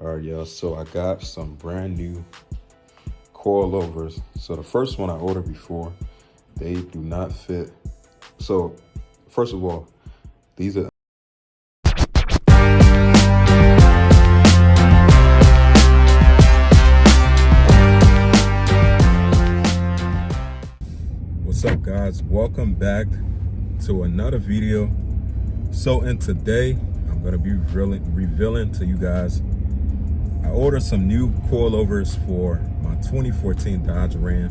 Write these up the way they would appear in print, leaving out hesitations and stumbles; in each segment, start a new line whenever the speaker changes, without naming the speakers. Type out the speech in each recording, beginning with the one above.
All right, y'all, so I got some brand new coilovers. So the first one I ordered before, they do not fit. So first of all, these are What's up, guys? Welcome back to another video. So in today, I'm gonna be revealing to you guys, I ordered some new coilovers for my 2014 Dodge Ram.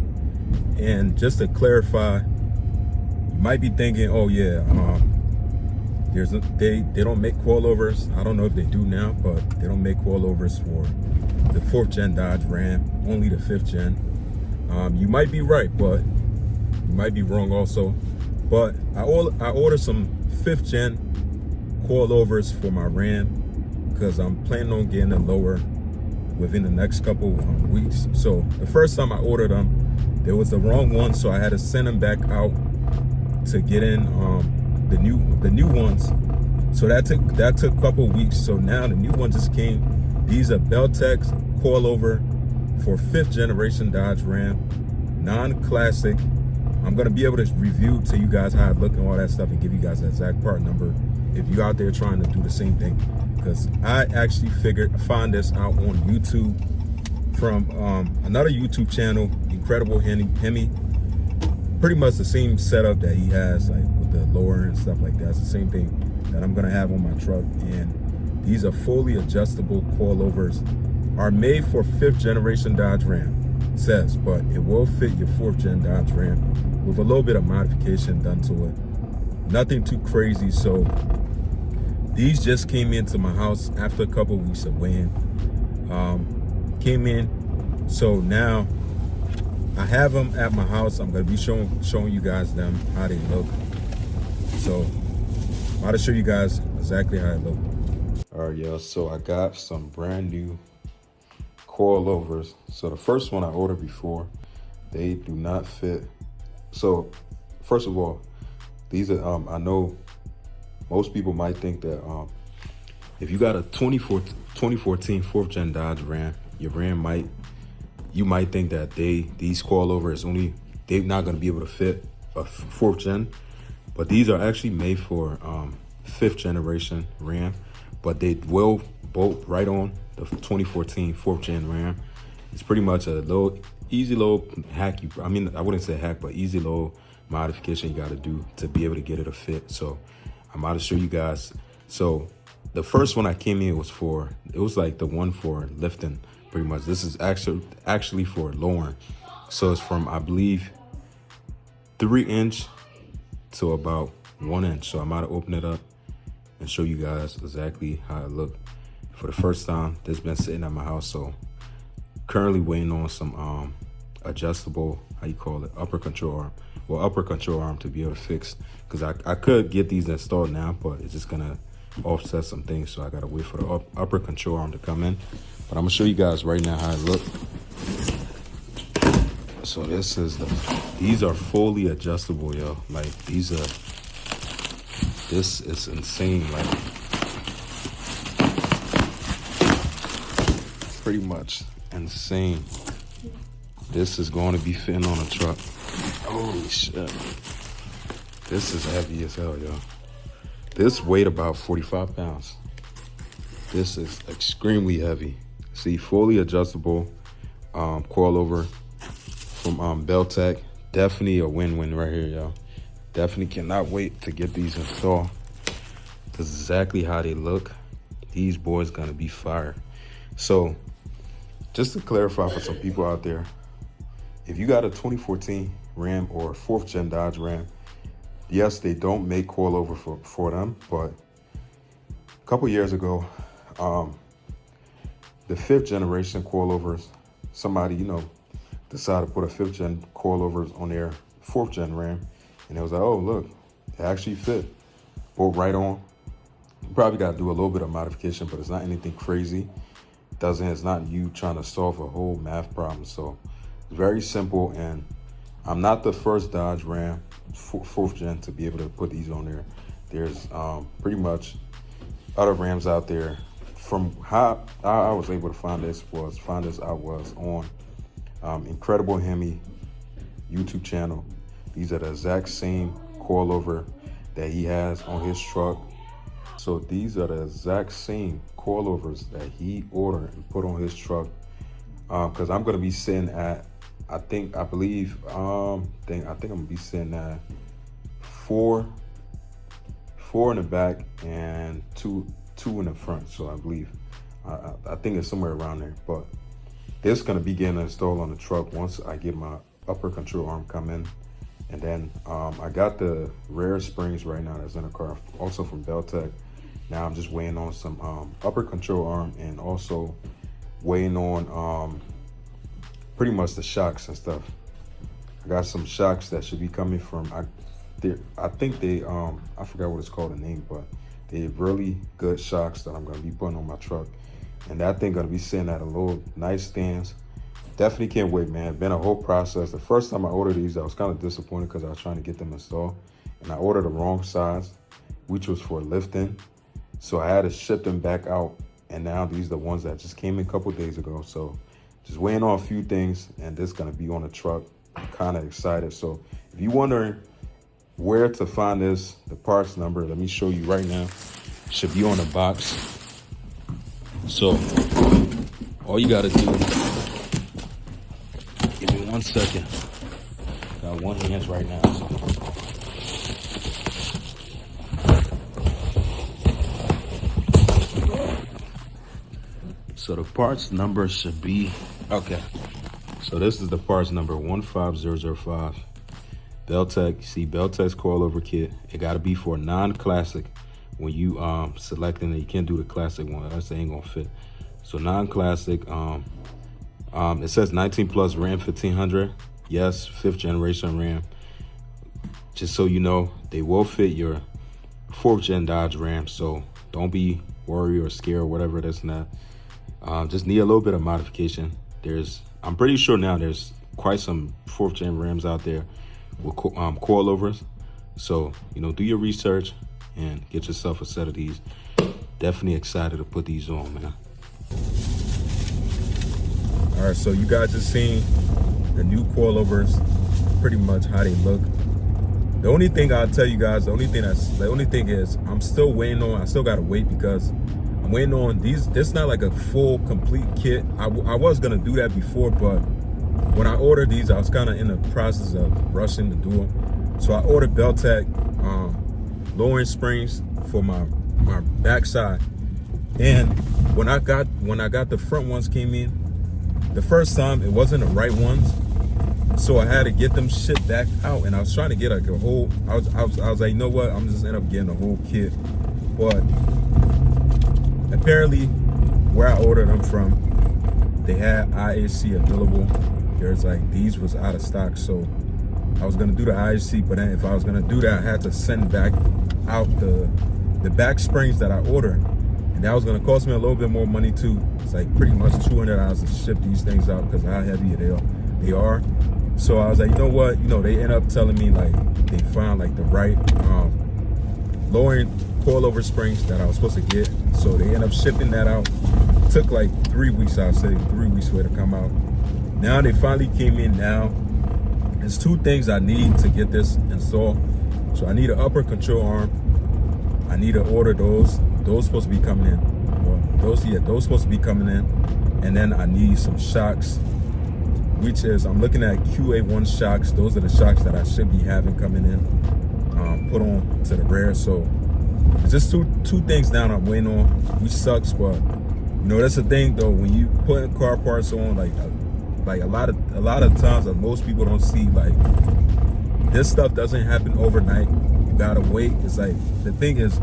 And just to clarify, you might be thinking, oh yeah, they don't make coilovers. I don't know if they do now, but they don't make coilovers for the 4th gen Dodge Ram, only the 5th gen. You might be right, but you might be wrong also. But I ordered some 5th gen coilovers for my Ram because I'm planning on getting it lower within the next couple weeks. So the first time I ordered them, there was the wrong one, so I had to send them back out to get in the new ones. So that took a couple weeks. So now the new one just came. These are Belltech coilover for 5th generation Dodge Ram, non-classic. I'm gonna be able to review to you guys how it look and all that stuff and give you guys the exact part number if you're out there trying to do the same thing. Because I actually found this out on YouTube from another YouTube channel, Incredible Hemi. Pretty much the same setup that he has, like with the lower and stuff like that. It's the same thing that I'm gonna have on my truck. And these are fully adjustable coilovers, are made for 5th generation Dodge Ram, it says, but it will fit your 4th gen Dodge Ram with a little bit of modification done to it. Nothing too crazy. So these just came into my house after a couple of weeks of waiting. Came in, so now I have them at my house. I'm gonna be showing you guys them, how they look. So I'm about to show you guys exactly how it look. All right, y'all, so I got some brand new coilovers. So the first one I ordered before, they do not fit. So first of all, these are, I know most people might think that if you got a 2014 4th gen Dodge Ram, your Ram you might think that these coilovers they're not going to be able to fit a 4th gen, but these are actually made for 5th generation Ram, but they will bolt right on the 2014 4th gen Ram. It's pretty much a easy little hack. I wouldn't say hack, but easy little modification you got to do to be able to get it to fit. So I'm about to show you guys. So the first one I came in was like the one for lifting, pretty much. This is actually for lowering. So it's from, I believe, 3 inch to about 1 inch. So I'm about to open it up and show you guys exactly how it look. For the first time, this has been sitting at my house. So currently waiting on some adjustable, how you call it, upper control arm. Well, upper control arm to be able to fix, because I could get these installed now, but it's just gonna offset some things, so I gotta wait for the upper control arm to come in. But I'm gonna show you guys right now how it look. So these are fully adjustable, yo. Like this is insane. Like pretty much insane. This is going to be fitting on a truck. Holy shit. This is heavy as hell, yo. This weighed about 45 pounds. This is extremely heavy. See, fully adjustable coilover from Belltech. Definitely a win-win right here, yo. Definitely cannot wait to get these installed. This is exactly how they look. These boys gonna be fire. So, just to clarify for some people out there, if you got a 2014 Ram or 4th gen Dodge Ram, yes, they don't make coilover for them, but a couple years ago, the 5th generation coilovers, somebody, decided to put a 5th gen coilovers on their 4th gen Ram, and it was like, oh, look, it actually fit. Bolt right on. You probably got to do a little bit of modification, but it's not anything crazy. It's not you trying to solve a whole math problem. So it's very simple, and I'm not the first Dodge Ram 4th gen to be able to put these on there. There's pretty much other Rams out there from how I was able to find this I was on Incredible Hemi YouTube channel. These are the exact same coilover that he has on his truck. So these are the exact same coilovers that he ordered and put on his truck. Because I'm gonna be sitting at, I think I'm gonna be sitting at four in the back and two in the front. So I believe, I think it's somewhere around there. But this is gonna be getting installed on the truck once I get my upper control arm come in. And then I got the rear springs right now that's in the car, also from Belltech. Now I'm just waiting on some upper control arm and also waiting on pretty much the shocks and stuff. I got some shocks that should be coming from, I think they, I forgot what it's called, the name, but they're really good shocks that I'm gonna be putting on my truck. And that thing gonna be sitting at a little nice stands. Definitely can't wait, man. Been a whole process. The first time I ordered these, I was kind of disappointed because I was trying to get them installed. And I ordered the wrong size, which was for lifting. So I had to ship them back out. And now these are the ones that just came in a couple days ago. So just waiting on a few things, and this is gonna be on the truck. I'm kind of excited. So if you're wondering where to find this, the parts number, let me show you right now. Should be on the box. So all you gotta do, give me 1 second. Got one hand right now. So the parts number should be, okay. So this is the parts number 15005. Belltech, see Belltech's coilover kit. It gotta be for non-classic. When you selecting it, you can't do the classic one. That ain't gonna fit. So non-classic, it says 19 plus RAM 1500. Yes, 5th generation RAM. Just so you know, they will fit your 4th gen Dodge Ram. So don't be worried or scared or whatever that's not. Just need a little bit of modification. I'm pretty sure now there's quite some 4th gen Rams out there with coilovers. So, you know, do your research and get yourself a set of these. Definitely excited to put these on, man. All right, so you guys have seen the new coilovers, pretty much how they look. The only thing I'll tell you guys, the only thing is I'm still waiting on, I still gotta wait because I'm waiting on these. This is not like a full complete kit. I was gonna do that before, but when I ordered these, I was kind of in the process of rushing to do them. So I ordered Belltech lowering springs for my backside. And when I got the front ones came in, the first time it wasn't the right ones, so I had to get them shipped back out. And I was trying to get like a whole. I was like, you know what? I'm just end up getting a whole kit. But apparently, where I ordered them from, they had IAC available. There's like these was out of stock, so I was gonna do the IAC. But then if I was gonna do that, I had to send back out the back springs that I ordered. And that was gonna cost me a little bit more money too. It's like pretty much $200 to ship these things out because how heavy they are. So I was like, you know what? You know, they end up telling me like they found like the right lowering coilover springs that I was supposed to get. So they end up shipping that out. It took like 3 weeks, I'll say 3 weeks for it to come out. Now they finally came in now. There's 2 things I need to get this installed. So I need an upper control arm. I need to order those. Those supposed to be coming in. Well, those supposed to be coming in. And then I need some shocks, which is, I'm looking at QA1 shocks. Those are the shocks that I should be having coming in, put on to the rear. So it's just two things down I'm waiting on, which sucks, but you know, that's the thing though, when you put car parts on, like a lot of times that most people don't see, like this stuff doesn't happen overnight. You gotta wait. It's like, the thing is,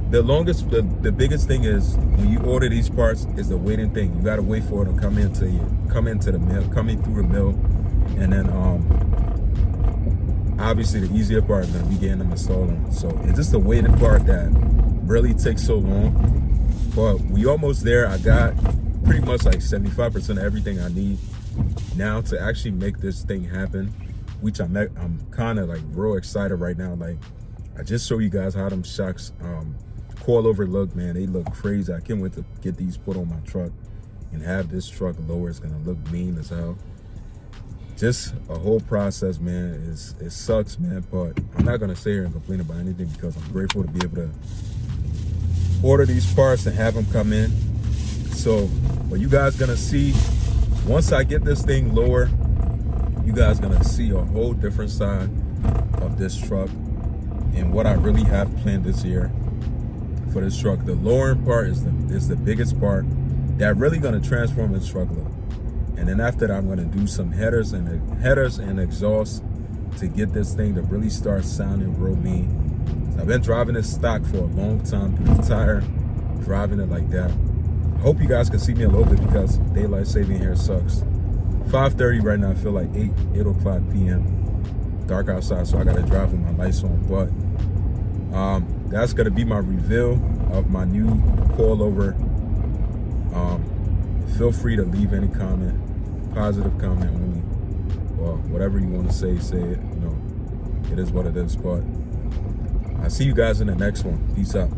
the biggest thing is when you order these parts is the waiting thing. You gotta wait for it to come into the mill, coming through the mill, and then obviously the easier part is gonna be getting them installed. So it's just the waiting part that really takes so long. But we almost there. I got pretty much like 75% of everything I need now to actually make this thing happen, which I'm kind of like real excited right now. Like I just show you guys how them shocks coilover look, man, they look crazy. I can't wait to get these put on my truck and have this truck lower. It's gonna look mean as hell. Just a whole process, man. It sucks, man, but I'm not gonna sit here and complain about anything because I'm grateful to be able to order these parts and have them come in. So what you guys gonna see, once I get this thing lower, you guys gonna see a whole different side of this truck and what I really have planned this year for this truck. The lowering part is the biggest part that really gonna transform this truck look. And then after that, I'm gonna do some headers and exhaust to get this thing to really start sounding real mean. I've been driving this stock for a long time, pretty tired driving it like that. I hope you guys can see me a little bit because daylight saving here sucks. 5:30 right now, I feel like 8 o'clock p.m. Dark outside, so I gotta drive with my lights on. But that's gonna be my reveal of my new coilover. Feel free to leave any comment, positive comment only, or whatever you want to say it. You know, it is what it is. But I'll see you guys in the next one. Peace out.